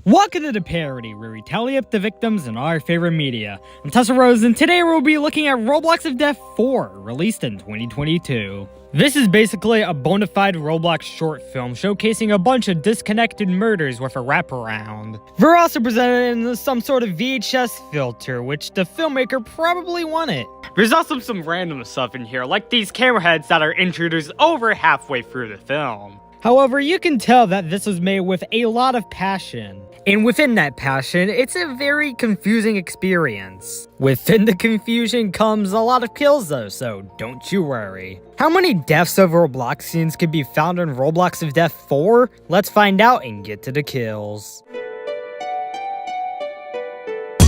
Welcome to the Parody, where we tally up the victims in our favorite media. I'm Tessa Rose, and today we'll be looking at Roblox of Death 4, released in 2022. This is basically a bona fide Roblox short film showcasing a bunch of disconnected murders with a wraparound. They're also presented in some sort of VHS filter, which the filmmaker probably wanted. There's also some random stuff in here, like these camera heads that are introduced over halfway through the film. However, you can tell that this was made with a lot of passion. And within that passion, it's a very confusing experience. Within the confusion comes a lot of kills though, so don't you worry. How many deaths of Roblox scenes can be found in Roblox of Death 4? Let's find out and get to the kills.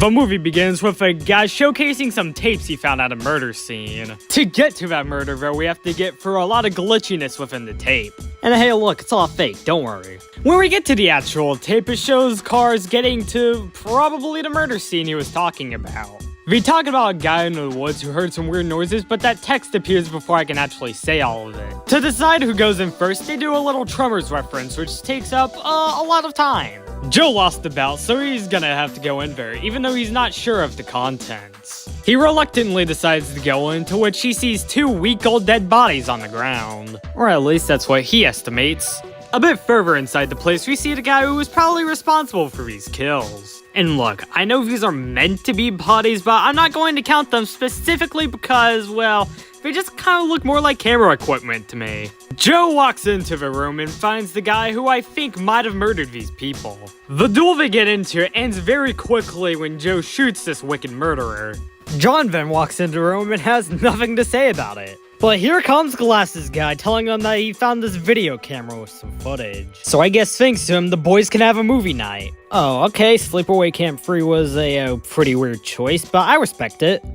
The movie begins with a guy showcasing some tapes he found at a murder scene. To get to that murder though, we have to get through a lot of glitchiness within the tape. And hey look, it's all fake, don't worry. When we get to the actual tape, it shows cars getting to probably the murder scene he was talking about. We talk about a guy in the woods who heard some weird noises, but that text appears before I can actually say all of it. To decide who goes in first, they do a little Tremors reference, which takes up a lot of time. Joe lost the bout, so he's gonna have to go in there, even though he's not sure of the contents. He reluctantly decides to go in, to which he sees 2 week-old dead bodies on the ground. Or at least that's what he estimates. A bit further inside the place, we see the guy who was probably responsible for these kills. And look, I know these are meant to be bodies, but I'm not going to count them specifically because, well, they just kind of look more like camera equipment to me. Joe walks into the room and finds the guy who I think might have murdered these people. The duel they get into ends very quickly when Joe shoots this wicked murderer. John then walks into the room and has nothing to say about it. But here comes Glasses Guy telling them that he found this video camera with some footage. So I guess thanks to him, the boys can have a movie night. Oh, okay, Sleepaway Camp 3 was a pretty weird choice, but I respect it.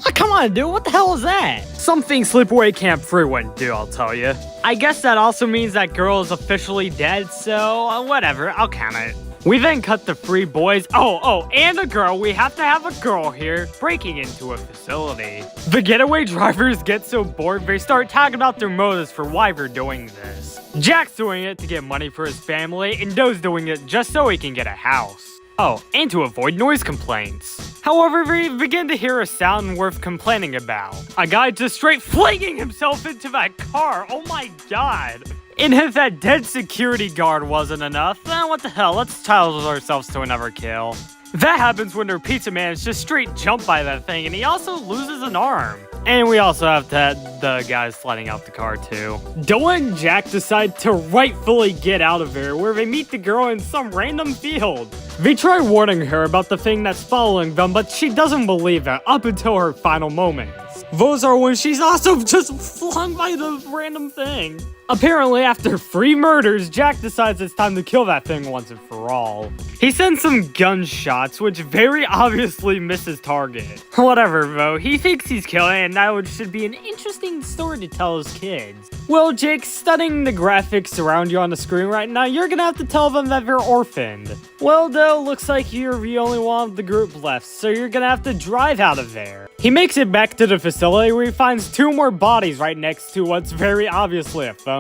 Oh, come on, dude, what the hell is that? Something Sleepaway Camp 3 wouldn't do, I'll tell you. I guess that also means that girl is officially dead, so whatever, I'll count it. We then cut to 3 boys, and a girl. We have to have a girl here, breaking into a facility. The getaway drivers get so bored, they start talking about their motives for why they're doing this. Jack's doing it to get money for his family, and Doe's doing it just so he can get a house. Oh, and to avoid noise complaints. However, we begin to hear a sound worth complaining about. A guy just straight flinging himself into that car, oh my god. And if that dead security guard wasn't enough, then what the hell, let's title ourselves to another kill. That happens when their pizza man is just straight jumped by that thing, and he also loses an arm. And we also have the guys sliding out the car too. Doe and Jack decide to rightfully get out of there, where they meet the girl in some random field. They try warning her about the thing that's following them, but she doesn't believe it up until her final moments. Those are when she's also just flung by the random thing. Apparently, after 3 murders, Jack decides it's time to kill that thing once and for all. He sends some gunshots, which very obviously miss his target. Whatever, though, he thinks he's killing it, and that should be an interesting story to tell his kids. Well, Jake, studying the graphics around you on the screen right now, you're gonna have to tell them that they're orphaned. Well, though, looks like you're the only one of the group left, so you're gonna have to drive out of there. He makes it back to the facility where he finds 2 more bodies right next to what's very obviously a phone.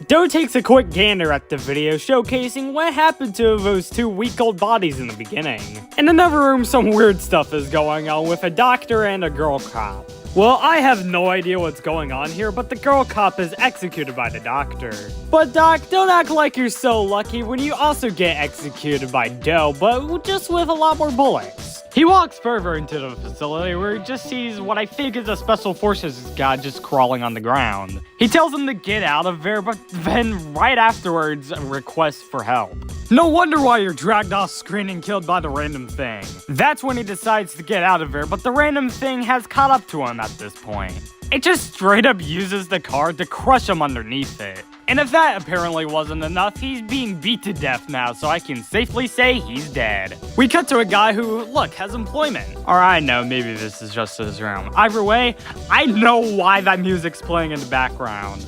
Doe takes a quick gander at the video showcasing what happened to those 2 week-old bodies in the beginning. In another room, some weird stuff is going on with a doctor and a girl cop. Well, I have no idea what's going on here, but the girl cop is executed by the doctor. But Doc, don't act like you're so lucky when you also get executed by Doe, but just with a lot more bullets. He walks further into the facility where he just sees what I think is a special forces guy just crawling on the ground. He tells him to get out of there, but then right afterwards requests for help. No wonder why you're dragged off screen and killed by the random thing. That's when he decides to get out of there, but the random thing has caught up to him at this point. It just straight up uses the car to crush him underneath it. And if that apparently wasn't enough, he's being beat to death now, so I can safely say he's dead. We cut to a guy who, look, has employment. Or I know, maybe this is just his room. Either way, I know why that music's playing in the background.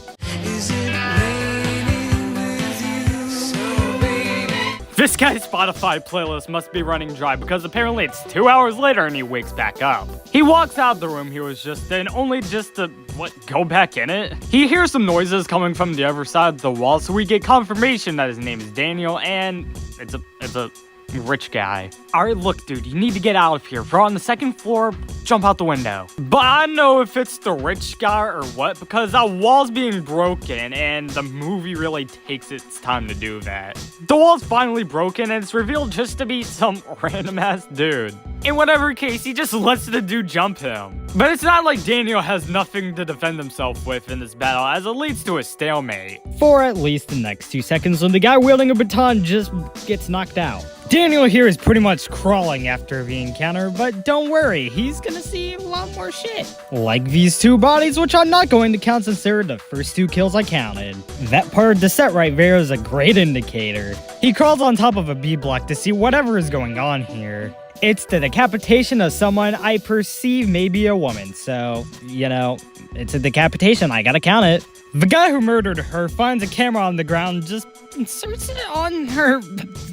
This guy's Spotify playlist must be running dry because apparently it's 2 hours later and he wakes back up. He walks out of the room he was just in, only just to what, go back in it? He hears some noises coming from the other side of the wall, so we get confirmation that his name is Daniel, and it's a rich guy. Alright, look, dude, you need to get out of here. We're on the second floor, jump out the window. But I don't know if it's the rich guy or what, because that wall's being broken, and the movie really takes its time to do that. The wall's finally broken, and it's revealed just to be some random-ass dude. In whatever case, he just lets the dude jump him. But it's not like Daniel has nothing to defend himself with in this battle, as it leads to a stalemate. For at least the next 2 seconds when the guy wielding a baton just gets knocked out. Daniel here is pretty much crawling after the encounter, but don't worry, he's gonna see a lot more shit. Like these 2 bodies, which I'm not going to count since they're the first 2 kills I counted. That part of the set right there is a great indicator. He crawls on top of a B block to see whatever is going on here. It's the decapitation of someone I perceive may be a woman, so, you know, it's a decapitation, I gotta count it. The guy who murdered her finds a camera on the ground, just inserts it on her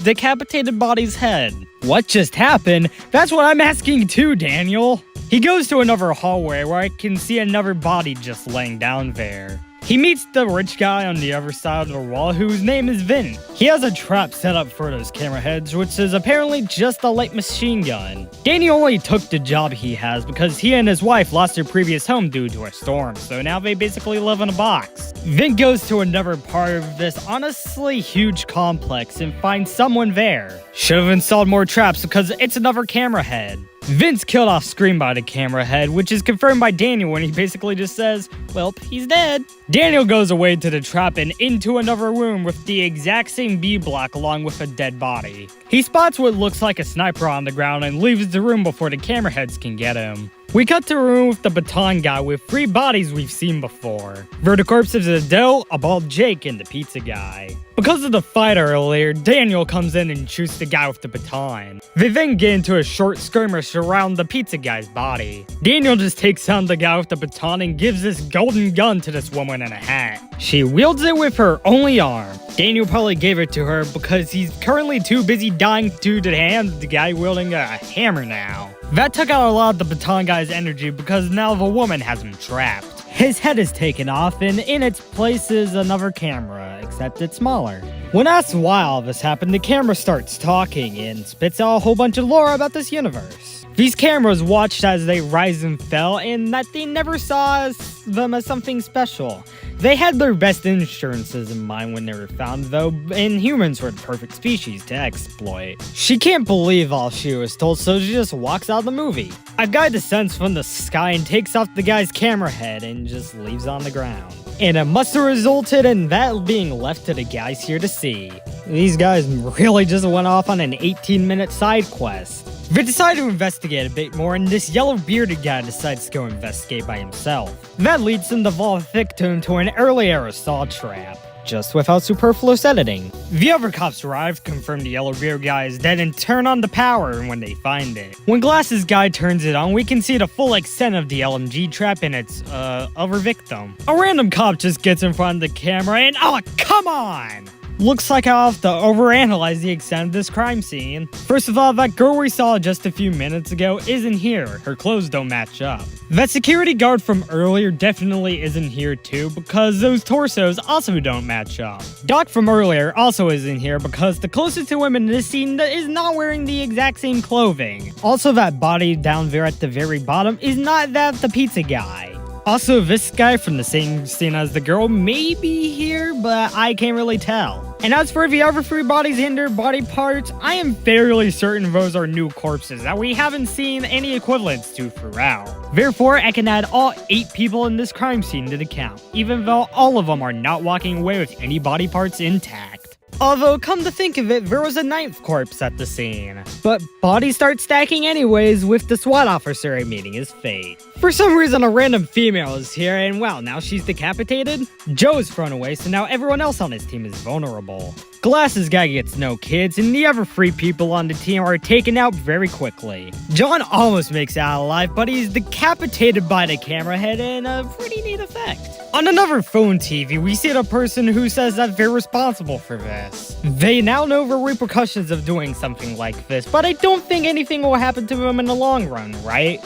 decapitated body's head. What just happened? That's what I'm asking too, Daniel. He goes to another hallway where I can see another body just laying down there. He meets the rich guy on the other side of the wall whose name is Vin. He has a trap set up for those camera heads, which is apparently just a light machine gun. Danny only took the job he has because he and his wife lost their previous home due to a storm, so now they basically live in a box. Vin goes to another part of this honestly huge complex and finds someone there. Should have installed more traps because it's another camera head. Vince killed off screen by the camera head, which is confirmed by Daniel when he basically just says, well, he's dead. Daniel goes away to the trap and into another room with the exact same B block along with a dead body. He spots what looks like a sniper on the ground and leaves the room before the camera heads can get him. We cut to a room with the baton guy with 3 bodies we've seen before. The corpses of Adele, a bald Jake, and the pizza guy. Because of the fight earlier, Daniel comes in and shoots the guy with the baton. They then get into a short skirmish around the pizza guy's body. Daniel just takes on the guy with the baton and gives this golden gun to this woman in a hat. She wields it with her only arm. Daniel probably gave it to her because he's currently too busy dying to the hand of the guy wielding a hammer now. That took out a lot of the baton guy's energy because now the woman has him trapped. His head is taken off, and in its place is another camera, except it's smaller. When asked why all this happened, the camera starts talking and spits out a whole bunch of lore about this universe. These cameras watched as they rise and fell, and that they never saw them as something special. They had their best insurances in mind when they were found, though, and humans were the perfect species to exploit. She can't believe all she was told, so she just walks out of the movie. A guy descends from the sky and takes off the guy's camera head and just leaves on the ground. And it must have resulted in that being left to the guys here to see. These guys really just went off on an 18-minute side quest. They decide to investigate a bit more, and this yellow-bearded guy decides to go investigate by himself. That leads him to fall victim to an early-era assault trap, just without superfluous editing. The other cops arrive, confirm the yellow-bearded guy is dead, and turn on the power when they find it. When Glasses guy turns it on, we can see the full extent of the LMG trap and its, other victim. A random cop just gets in front of the camera and, oh, come on! Looks like I'll have to overanalyze the extent of this crime scene. First of all, that girl we saw just a few minutes ago isn't here. Her clothes don't match up. That security guard from earlier definitely isn't here too, because those torsos also don't match up. Doc from earlier also isn't here because the closest to him in this scene is not wearing the exact same clothing. Also, that body down there at the very bottom is not that the pizza guy. Also, this guy from the same scene as the girl may be here, but I can't really tell. And as for the other 3 bodies and their body parts, I am fairly certain those are new corpses that we haven't seen any equivalents to throughout. Therefore, I can add all 8 people in this crime scene to the count, even though all of them are not walking away with any body parts intact. Although, come to think of it, there was a 9th corpse at the scene. But bodies start stacking anyways, with the SWAT officer meeting his fate. For some reason, a random female is here, and well, now she's decapitated? Joe's thrown away, so now everyone else on his team is vulnerable. Glasses guy gets no kids, and the other 3 people on the team are taken out very quickly. John almost makes it out alive, but he's decapitated by the camera head in a pretty neat effect. On another phone TV, we see the person who says that they're responsible for this. They now know the repercussions of doing something like this, but I don't think anything will happen to them in the long run, right?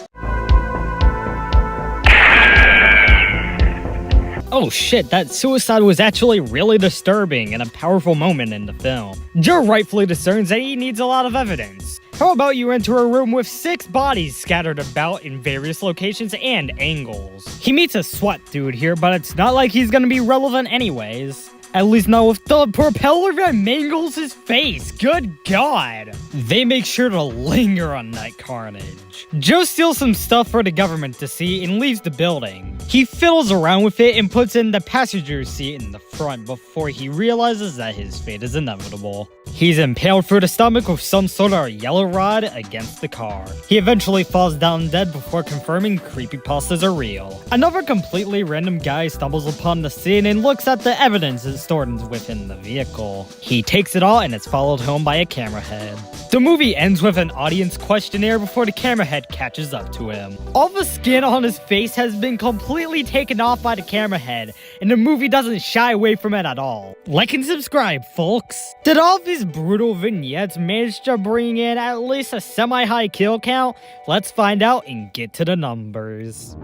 Oh shit, that suicide was actually really disturbing and a powerful moment in the film. Joe rightfully discerns that he needs a lot of evidence. How about you enter a room with 6 bodies scattered about in various locations and angles? He meets a SWAT dude here, but it's not like he's gonna be relevant anyways. At least not with the propeller that mangles his face. Good God. They make sure to linger on that carnage. Joe steals some stuff for the government to see and leaves the building. He fiddles around with it and puts in the passenger seat in the front before he realizes that his fate is inevitable. He's impaled through the stomach with some sort of yellow rod against the car. He eventually falls down dead before confirming creepypastas are real. Another completely random guy stumbles upon the scene and looks at the evidence stored within the vehicle. He takes it all and is followed home by a camera head. The movie ends with an audience questionnaire before the camera head catches up to him. All the skin on his face has been completely taken off by the camera head, and the movie doesn't shy away from it at all. Like and subscribe, folks! Did all of these brutal vignettes manage to bring in at least a semi-high kill count? Let's find out and get to the numbers.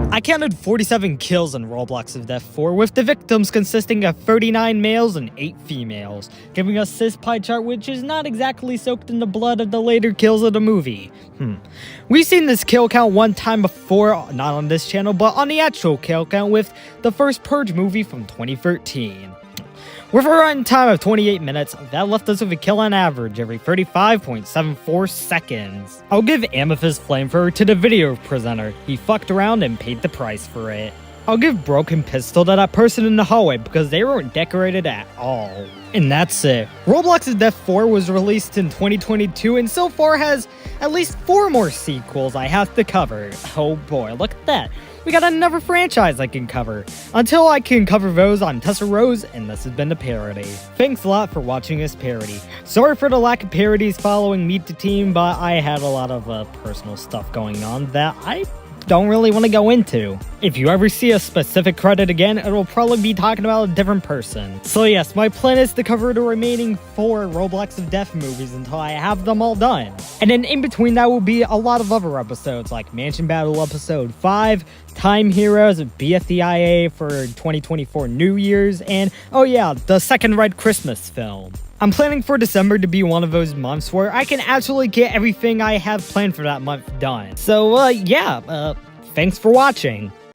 I counted 47 kills in Roblox of Death 4, with the victims consisting of 39 males and 8 females, giving us this pie chart which is not exactly soaked in the blood of the later kills of the movie. We've seen this kill count one time before, not on this channel, but on the actual kill count with the first Purge movie from 2013. With a run time of 28 minutes, that left us with a kill on average every 35.74 seconds. I'll give Amethyst Flamethrower to the video presenter. He fucked around and paid the price for it. I'll give Broken Pistol to that person in the hallway because they weren't decorated at all. And that's it. Roblox of Death 4 was released in 2022 and so far has at least 4 more sequels I have to cover. Oh boy, look at that. We got another franchise I can cover. Until I can cover those, I'm Tessa Rose, and this has been the Parody. Thanks a lot for watching this parody. Sorry for the lack of parodies following Meet the Team, but I had a lot of personal stuff going on that I don't really want to go into. If you ever see a specific credit again, it'll probably be talking about a different person. So yes, my plan is to cover the remaining 4 Roblox of Death movies until I have them all done. And then in between that will be a lot of other episodes like Mansion Battle Episode 5, Time Heroes, BFDIA for 2024 New Year's, and oh yeah, the second Red Christmas film. I'm planning for December to be one of those months where I can actually get everything I have planned for that month done. So, thanks for watching.